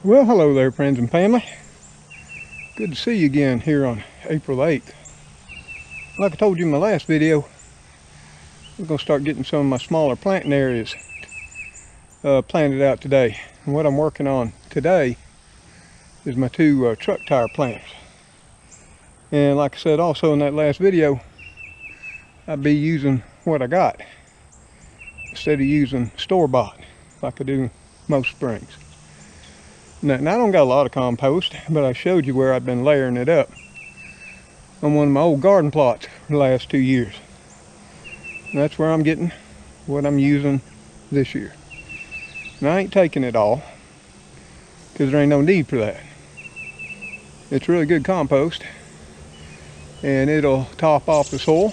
Well, hello there, friends and family. Good to see you again here on April 8th. Like I told you in my last video, we're going to start getting some of my smaller planting areas planted out today. And what I'm working on today is my two truck tire planters. And like I said also in that last video, I'll be using what I got instead of using store-bought like I do most springs. Now, I don't got a lot of compost, but I showed you where I've been layering it up on one of my old garden plots for the last 2 years. And that's where I'm getting what I'm using this year. And I ain't taking it all because there ain't no need for that. It's really good compost and it'll top off the soil,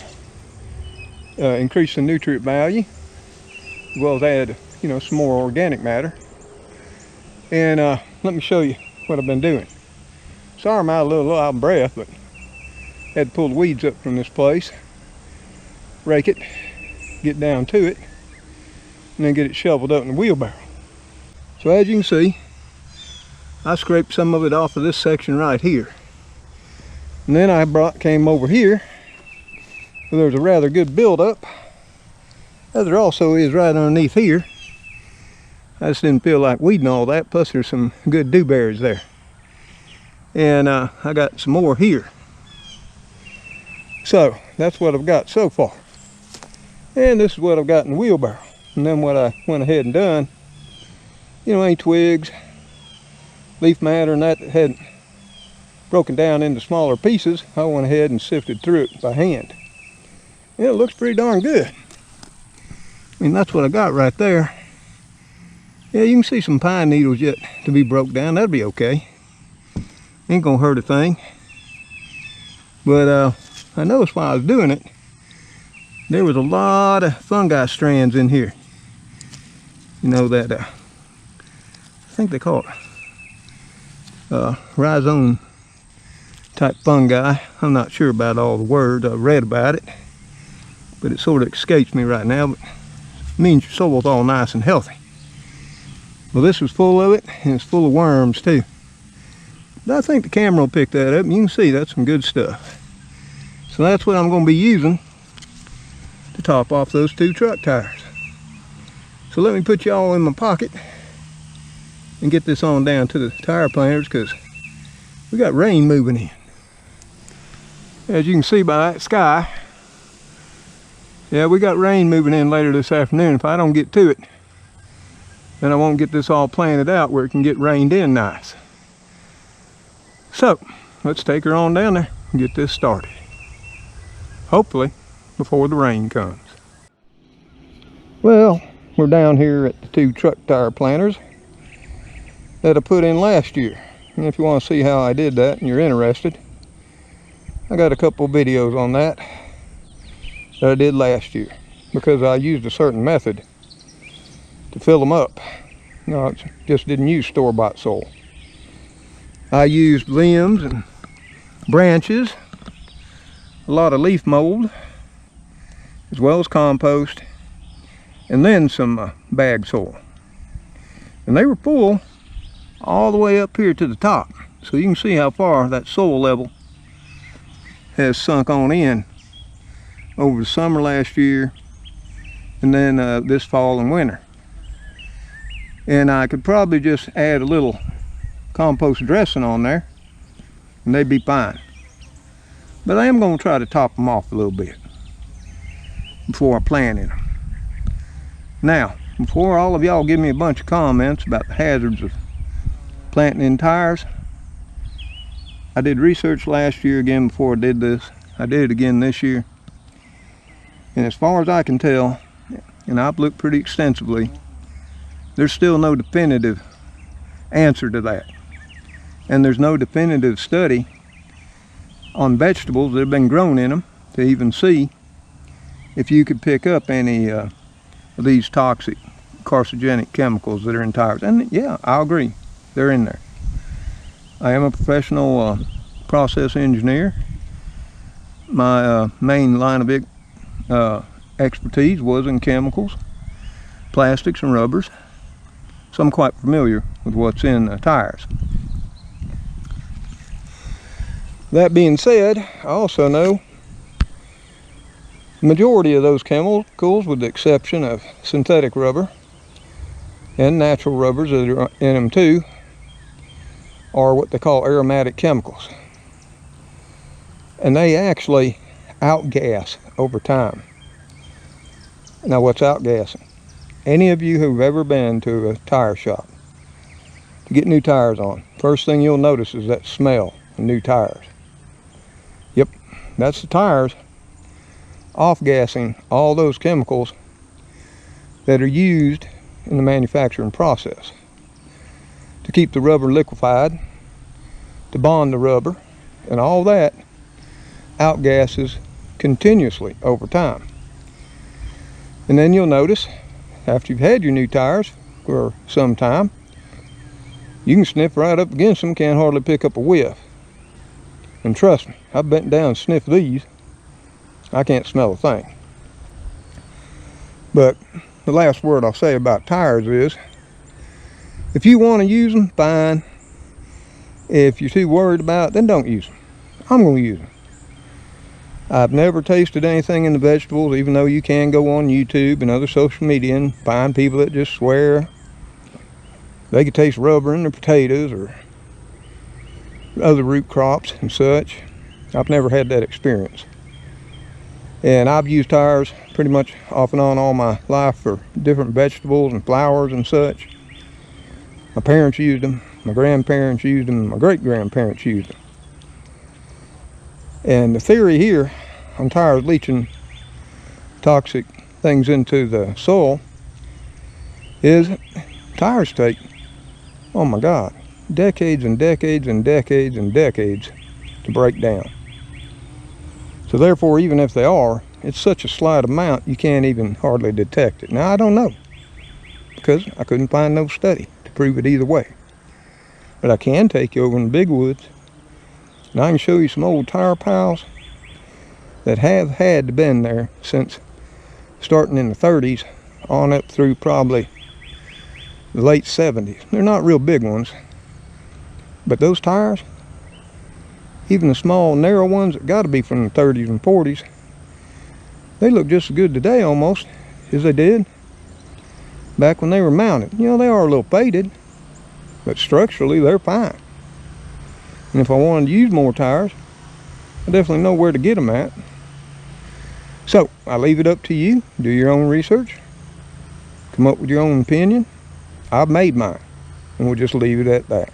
increase the nutrient value, as well as add, some more organic matter. And let me show you what I've been doing. Sorry I'm out a little out of breath, but had to pull the weeds up from this place, rake it, get down to it, and then get it shoveled up in the wheelbarrow. So as you can see, I scraped some of it off of this section right here. And then I came over here, where there's a rather good buildup, as there also is right underneath here. I just didn't feel like weeding all that, plus there's some good dewberries there. And I got some more here. So that's what I've got so far. And this is what I've got in the wheelbarrow. And then what I went ahead and done, any twigs, leaf matter and that hadn't broken down into smaller pieces, I went ahead and sifted through it by hand. And it looks pretty darn good. That's what I got right there. Yeah, you can see some pine needles yet to be broke down. That'd be okay. Ain't gonna hurt a thing. But I noticed while I was doing it, there was a lot of fungi strands in here. That I think they call it rhizome type fungi. I'm not sure about all the words. I read about it, but it sort of escapes me right now. But it means your soil's all nice and healthy. Well, this was full of it, and it's full of worms too. But I think the camera will pick that up, and you can see that's some good stuff. So that's what I'm going to be using to top off those two truck tires. So let me put you all in my pocket and get this on down to the tire planters, because we got rain moving in. As you can see by that sky, yeah, we got rain moving in later this afternoon. If I don't get to it, then I won't get this all planted out where it can get rained in nice. So let's take her on down there and get this started. Hopefully before the rain comes. Well, we're down here at the two truck tire planters that I put in last year. And if you want to see how I did that and you're interested, I got a couple of videos on that I did last year, because I used a certain method to fill them up. No, I just didn't use store-bought soil. I used limbs and branches, a lot of leaf mold, as well as compost, and then some bag soil. And they were full all the way up here to the top. So you can see how far that soil level has sunk on in over the summer last year, and then this fall and winter. And I could probably just add a little compost dressing on there and they'd be fine. But I am going to try to top them off a little bit before I plant in them. Now, before all of y'all give me a bunch of comments about the hazards of planting in tires, I did research last year again before I did this. I did it again this year. And as far as I can tell, and I've looked pretty extensively, there's still no definitive answer to that. And there's no definitive study on vegetables that have been grown in them to even see if you could pick up any of these toxic carcinogenic chemicals that are in tires. And yeah, I agree, they're in there. I am a professional process engineer. My main line of expertise was in chemicals, plastics and rubbers. So I'm quite familiar with what's in the tires. That being said, I also know the majority of those chemicals, with the exception of synthetic rubber and natural rubbers that are in them too, are what they call aromatic chemicals. And they actually outgas over time. Now, what's outgassing? Any of you who've ever been to a tire shop to get new tires on, first thing you'll notice is that smell of new tires. Yep, that's the tires off-gassing all those chemicals that are used in the manufacturing process to keep the rubber liquefied, to bond the rubber, and all that outgasses continuously over time. And then you'll notice, after you've had your new tires for some time, you can sniff right up against them, can't hardly pick up a whiff. And trust me, I've bent down and sniffed these. I can't smell a thing. But the last word I'll say about tires is, if you want to use them, fine. If you're too worried about it, then don't use them. I'm going to use them. I've never tasted anything in the vegetables, even though you can go on YouTube and other social media and find people that just swear they could taste rubber in their potatoes or other root crops and such. I've never had that experience. And I've used tires pretty much off and on all my life for different vegetables and flowers and such. My parents used them, my grandparents used them, my great-grandparents used them. And the theory here on tires leaching toxic things into the soil is tires take, oh my God, decades and decades and decades and decades to break down. So therefore, even if they are, it's such a slight amount you can't even hardly detect it. Now, I don't know, because I couldn't find no study to prove it either way. But I can take you over in the big woods and I can show you some old tire piles that have had to been there since starting in the 30s on up through probably the late 70s. They're not real big ones, but those tires, even the small narrow ones that got to be from the 30s and 40s, they look just as good today almost as they did back when they were mounted. You know, they are a little faded, but structurally they're fine. And if I wanted to use more tires, I definitely know where to get them at. So I leave it up to you. Do your own research, come up with your own opinion. I've made mine, and we'll just leave it at that.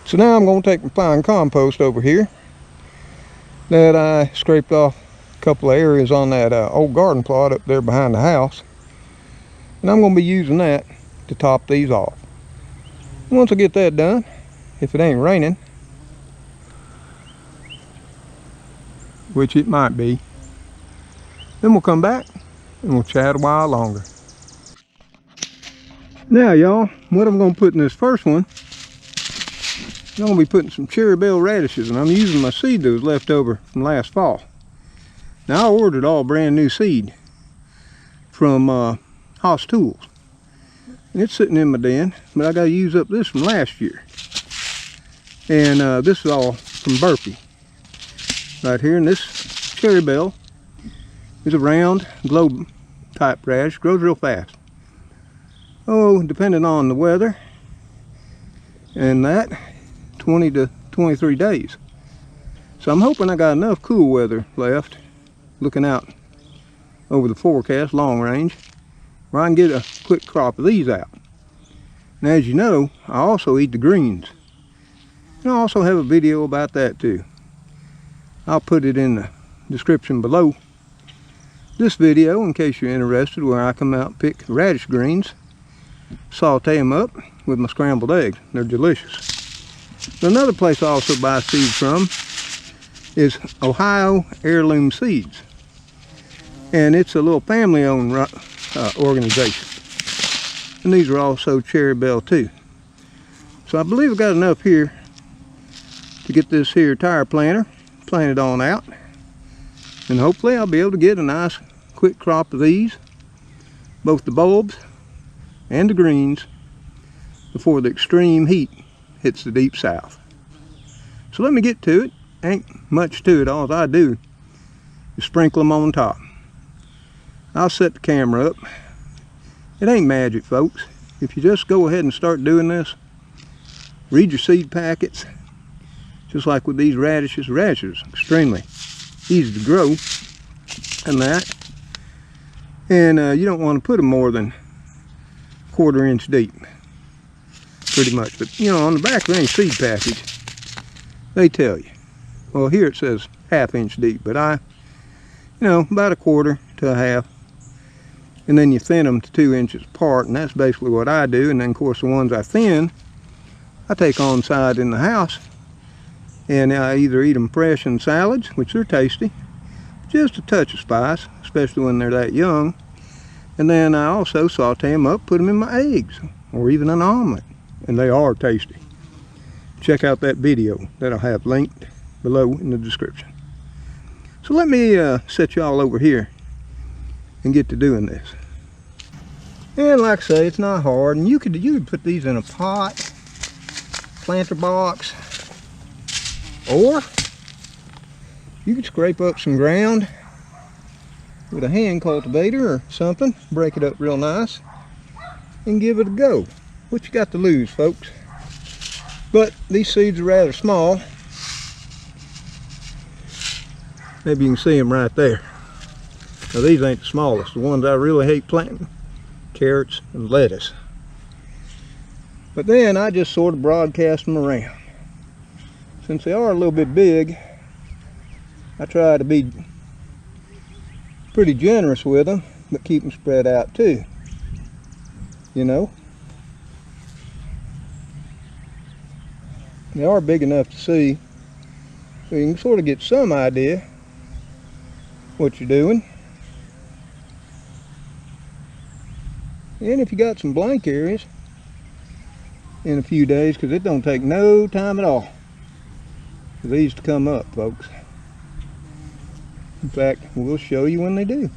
So now I'm going to take my fine compost over here that I scraped off a couple of areas on that old garden plot up there behind the house, and I'm going to be using that to top these off. Once I get that done, if it ain't raining, which it might be, then we'll come back and we'll chat a while longer. Now y'all, what I'm going to put in this first one, I'm going to be putting some cherry bell radishes, and I'm using my seed that was left over from last fall. Now, I ordered all brand new seed from Haas Tools, and it's sitting in my den, but I got to use up this from last year. And this is all from Burpee right here, and this cherry bell is a round globe type radish, grows real fast. Oh, depending on the weather and that, 20 to 23 days. So I'm hoping I got enough cool weather left, looking out over the forecast long range, where I can get a quick crop of these out. Now, as you know, I also eat the greens, and I also have a video about that too. I'll put it in the description below this video in case you're interested, where I come out and pick radish greens, saute them up with my scrambled eggs. They're delicious. Another place I also buy seeds from is Ohio Heirloom Seeds, and it's a little family-owned organization. And these are also cherry bell too. So I believe I've got enough here to get this here tire planter planted on out, and hopefully I'll be able to get a nice quick crop of these, both the bulbs and the greens before the extreme heat hits the deep south. So let me get to it. Ain't much to it. All I do is sprinkle them on top. I'll set the camera up. It ain't magic, folks. If you just go ahead and start doing this, read your seed packets, just like with these radishes. Radishes, extremely easy to grow and that. And you don't want to put them more than 1/4 inch deep, pretty much. But you know, on the back of any seed package, they tell you. Well, here it says 1/2 inch deep, but about 1/4 to 1/2. And then you thin them to 2 inches apart, and that's basically what I do. And then, of course, the ones I thin, I take on side in the house, and I either eat them fresh in salads, which are tasty, just a touch of spice, especially when they're that young. And then I also saute them up, put them in my eggs, or even an omelet, and they are tasty. Check out that video that I'll have linked below in the description. So let me set you all over here and get to doing this. And like I say, it's not hard, and you could put these in a pot, planter box, or you could scrape up some ground with a hand cultivator or something, break it up real nice, and give it a go. What you got to lose, folks? But these seeds are rather small. Maybe you can see them right there. Now these ain't the smallest. The ones I really hate planting, carrots and lettuce. But then I just sort of broadcast them around. Since they are a little bit big, I try to be pretty generous with them, but keep them spread out too. You know? They are big enough to see, so you can sort of get some idea what you're doing. And if you got some blank areas in a few days, because it don't take no time at all for these to come up, folks. In fact, we'll show you when they do.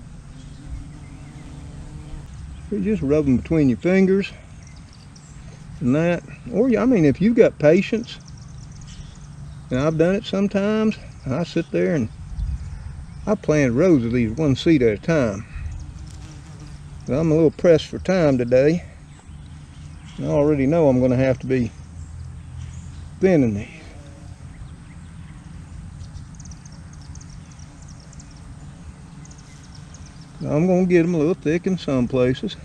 You just rub them between your fingers and that. Or, I mean, if you've got patience, and I've done it sometimes, I sit there and I plant rows of these one seed at a time. But I'm a little pressed for time today. I already know I'm going to have to be thinning these. I'm going to get them a little thick in some places,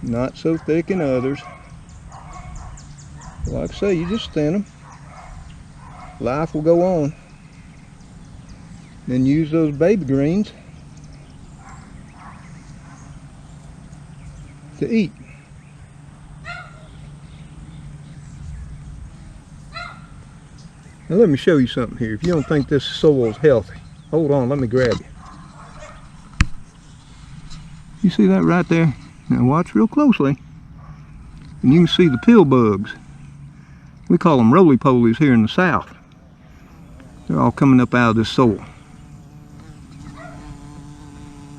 not so thick in others. Like I say, you just thin them. Life will go on. Then use those baby greens to eat. Now let me show you something here. If you don't think this soil is healthy, hold on, let me grab you. You see that right there? Now watch real closely, and you can see the pill bugs. We call them roly-polies here in the south. They're all coming up out of this soil.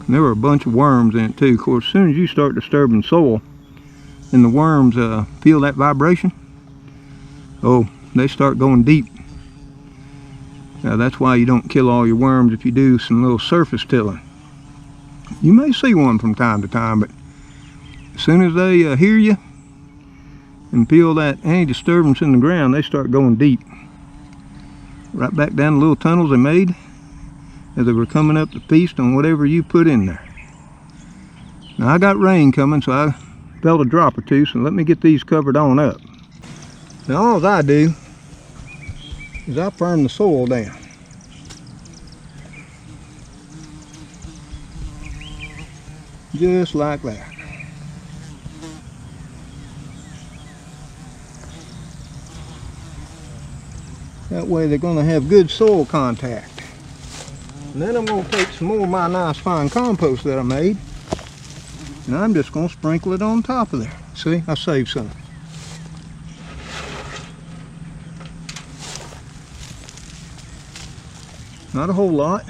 And there were a bunch of worms in it too. Of course, as soon as you start disturbing soil and the worms feel that vibration, oh, they start going deep. Now that's why you don't kill all your worms if you do some little surface tilling. You may see one from time to time, but as soon as they hear you and feel that any disturbance in the ground, they start going deep. Right back down the little tunnels they made as they were coming up to feast on whatever you put in there. Now I got rain coming, so I felt a drop or two, so let me get these covered on up. Now all I do is I firm the soil down. Just like that. That way they're going to have good soil contact. And then I'm going to take some more of my nice fine compost that I made, and I'm just going to sprinkle it on top of there. See, I saved some. Not a whole lot.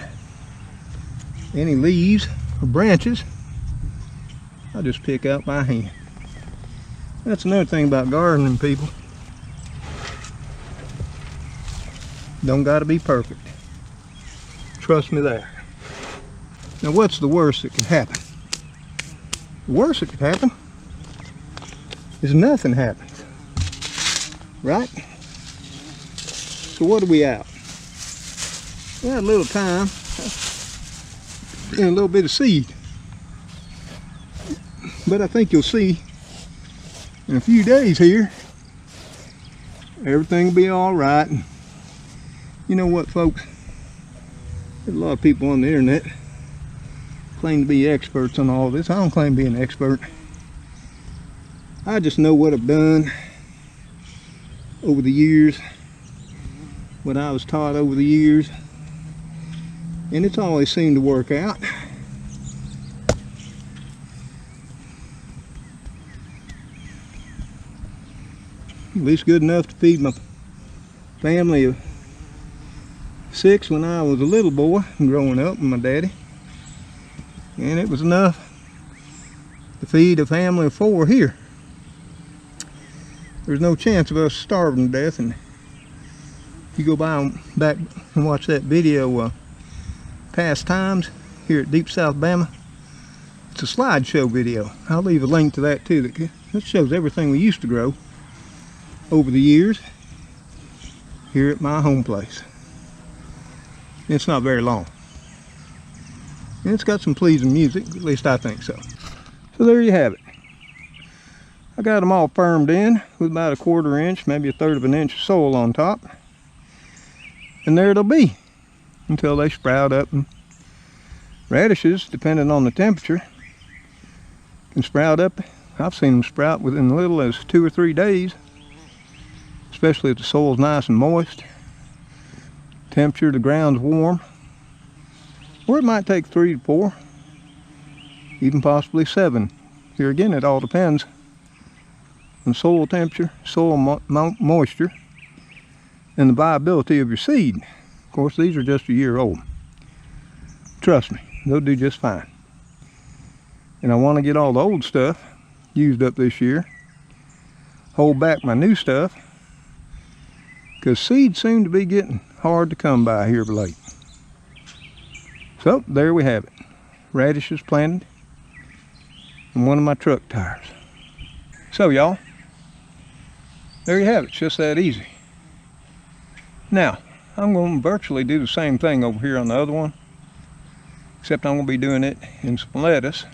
Any leaves or branches I'll just pick out by hand. That's another thing about gardening, people. Don't gotta be perfect. Trust me there. Now what's the worst that can happen? The worst that could happen is nothing happens. Right? So what are we out? We had a little time and a little bit of seed. But I think you'll see in a few days here, everything will be all right. And you know what, folks? There's a lot of people on the internet claim to be experts on all this. I don't claim to be an expert. I just know what I've done over the years, what I was taught over the years, and it's always seemed to work out. At least good enough to feed my family of 6 when I was a little boy growing up with my daddy, and it was enough to feed a family of 4 here. There's no chance of us starving to death. And if you go back and watch that video, Past Times here at Deep South Bama, it's a slideshow video. I'll leave a link to that too. That shows everything we used to grow over the years here at my home place. It's not very long, and it's got some pleasing music, at least I think so. So there you have it. I got them all firmed in with about a 1/4 inch, maybe a 1/3 of an inch of soil on top, and there it'll be until they sprout up. And radishes, depending on the temperature, can sprout up. I've seen them sprout within as little as 2 or 3 days, especially if the soil's nice and moist, temperature, the ground's warm. Or it might take 3 to 4, even possibly 7. Here again, it all depends on soil temperature, soil moisture, and the viability of your seed. Of course, these are just a year old. Trust me, they'll do just fine. And I want to get all the old stuff used up this year, hold back my new stuff, because seeds seem to be getting hard to come by here of late. So there we have it. Radishes planted in one of my truck tires. So y'all, there you have it. It's just that easy. Now, I'm going to virtually do the same thing over here on the other one, except I'm going to be doing it in some lettuce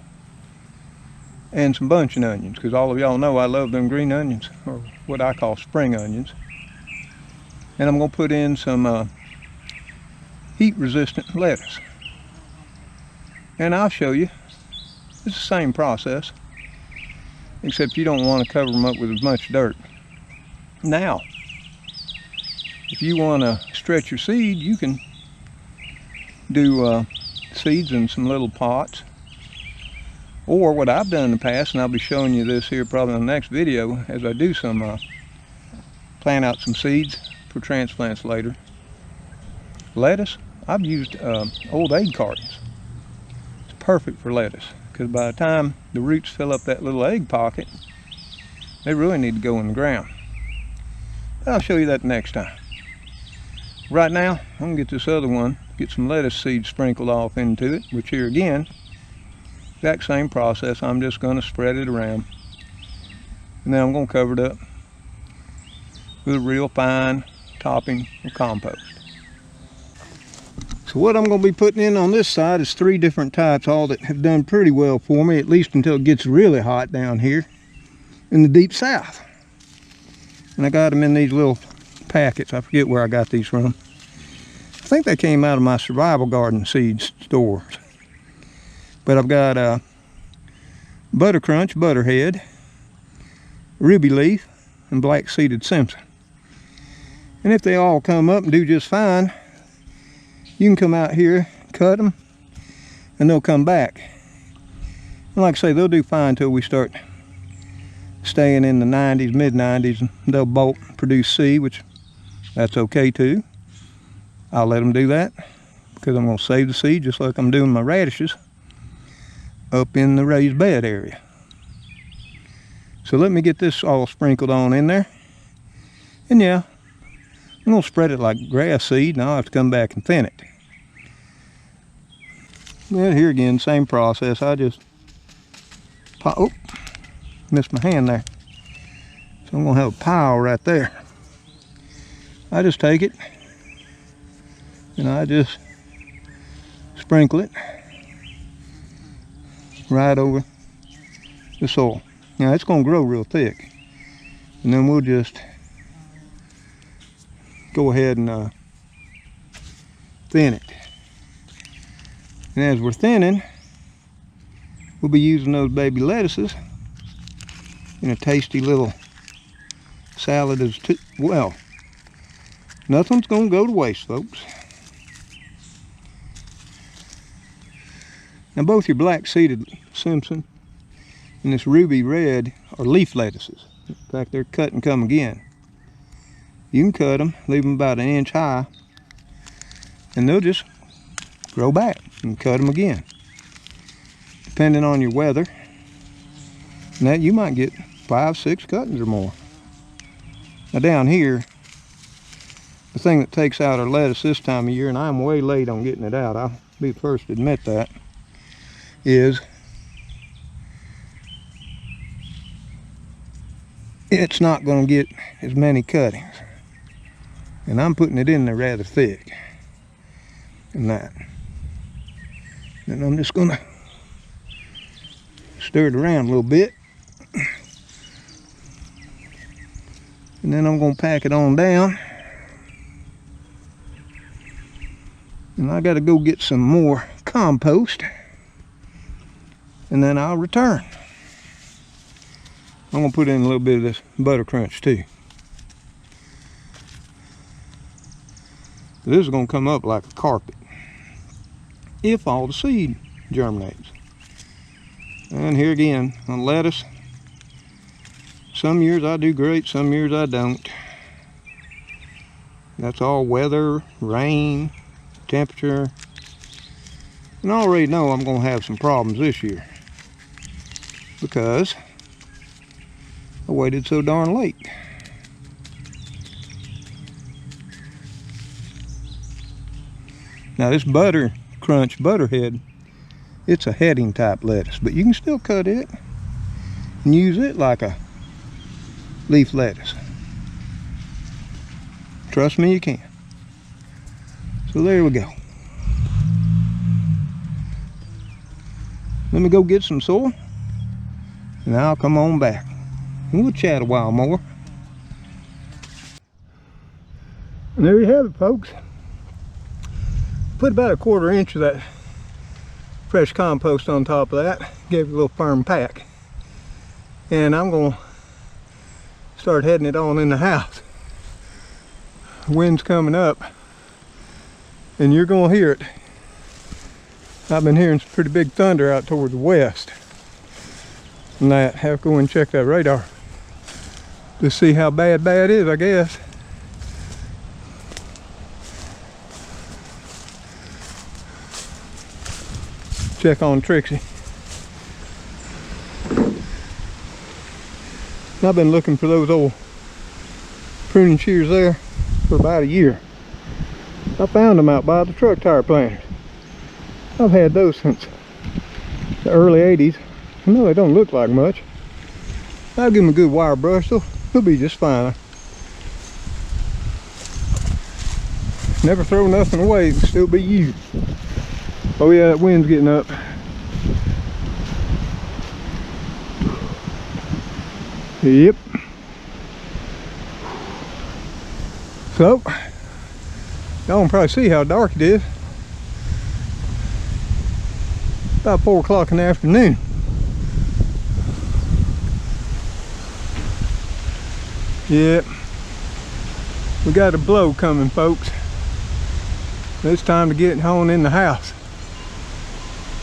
and some bunching onions, because all of y'all know I love them green onions, or what I call spring onions. And I'm going to put in some heat-resistant lettuce. And I'll show you. It's the same process, except you don't want to cover them up with as much dirt. Now, if you want to stretch your seed, you can do seeds in some little pots. Or what I've done in the past, and I'll be showing you this here probably in the next video, as I do some plant out some seeds for transplants later. Lettuce, I've used old egg cartons. It's perfect for lettuce, because by the time the roots fill up that little egg pocket, they really need to go in the ground. But I'll show you that next time. Right now, I'm going to get this other one, get some lettuce seeds sprinkled off into it, which here again, exact same process. I'm just going to spread it around, and then I'm going to cover it up with a real fine topping of compost. So what I'm going to be putting in on this side is 3 different types, all that have done pretty well for me, at least until it gets really hot down here in the deep south. And I got them in these little packets. I forget where I got these from. I think they came out of my survival garden seeds stores. But I've got Butter Crunch, Butterhead, Ruby Leaf, and Black Seeded Simpson. And if they all come up and do just fine, you can come out here, cut them, and they'll come back. And like I say, they'll do fine until we start staying in the 90s, mid-90s, and they'll bulk produce seed, which that's okay too. I'll let them do that, because I'm going to save the seed just like I'm doing my radishes up in the raised bed area. So let me get this all sprinkled on in there. And yeah, I'm gonna spread it like grass seed, and I'll have to come back and thin it. Well, here again, same process. I just oh, missed my hand there. So I'm gonna have a pile right there. I just take it and I just sprinkle it right over the soil. Now it's gonna grow real thick, and then we'll just go ahead and thin it. And as we're thinning, we'll be using those baby lettuces in a tasty little salad as well. Nothing's gonna go to waste, folks. Now both your black seeded Simpson and this ruby red are leaf lettuces. In fact, they're cut and come again. You can cut them, leave them about 1 inch high, and they'll just grow back and cut them again. Depending on your weather, and that you might get 5, 6 cuttings or more. Now down here, the thing that takes out our lettuce this time of year, and I'm way late on getting it out, I'll be the first to admit that, is it's not going to get as many cuttings. And I'm putting it in there rather thick and that. And I'm just going to stir it around a little bit. And then I'm going to pack it on down. And I got to go get some more compost. And then I'll return. I'm going to put in a little bit of this butter crunch too. This is going to come up like a carpet if all the seed germinates. And here again, on lettuce, some years I do great, some years I don't. That's all weather, rain, temperature. And I already know I'm going to have some problems this year because I waited so darn late. Now this butter crunch butterhead, it's a heading type lettuce, but you can still cut it and use it like a leaf lettuce. Trust me, you can. So there we go. Let me go get some soil and I'll come on back. We'll chat a while more. And there you have it, folks. Put about 1/4 inch of that fresh compost on top of that. Gave it a little firm pack. And I'm going to start heading it on in the house. The wind's coming up and you're going to hear it. I've been hearing some pretty big thunder out toward the west. And that, have to go and check that radar to see how bad is, I guess. Check on Trixie. And I've been looking for those old pruning shears there for about a year. I found them out by the truck tire planters. I've had those since the early 80s. I know they don't look like much. I'll give them a good wire brush, they'll be just fine. Never throw nothing away, it can still be used. Oh yeah, that wind's getting up. Yep. So, y'all can probably see how dark it is. About 4 o'clock in the afternoon. Yep. We got a blow coming, folks. It's time to get on in the house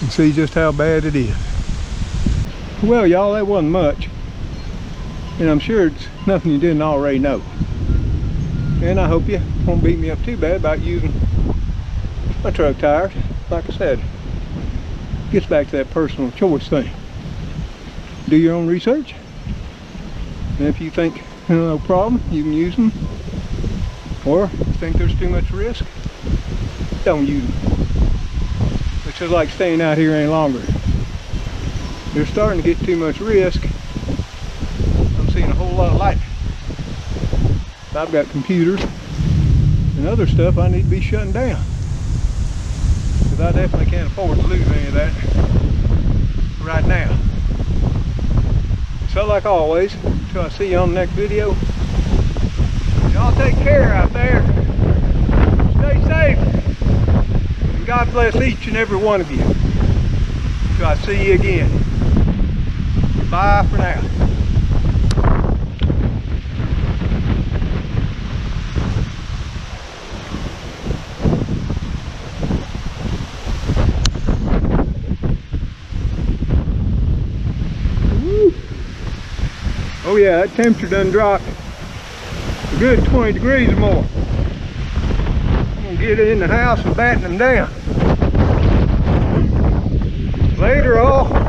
and see just how bad it is. Well, y'all, that wasn't much. And I'm sure it's nothing you didn't already know. And I hope you won't beat me up too bad about using my truck tires. Like I said, gets back to that personal choice thing. Do your own research, And if you think no problem, you can use them. Or if you think there's too much risk, don't use them. It's just like staying out here any longer. They're starting to get too much risk. I'm seeing a whole lot of light. I've got computers and other stuff I need to be shutting down. Because I definitely can't afford to lose any of that right now. So like always, until I see you on the next video, y'all take care out there. Stay safe. And God bless each and every one of you. Until I see you again. Bye for now. Oh yeah, that temperature done dropped a good 20 degrees or more. I'm gonna get it in the house and batten them down. Later all.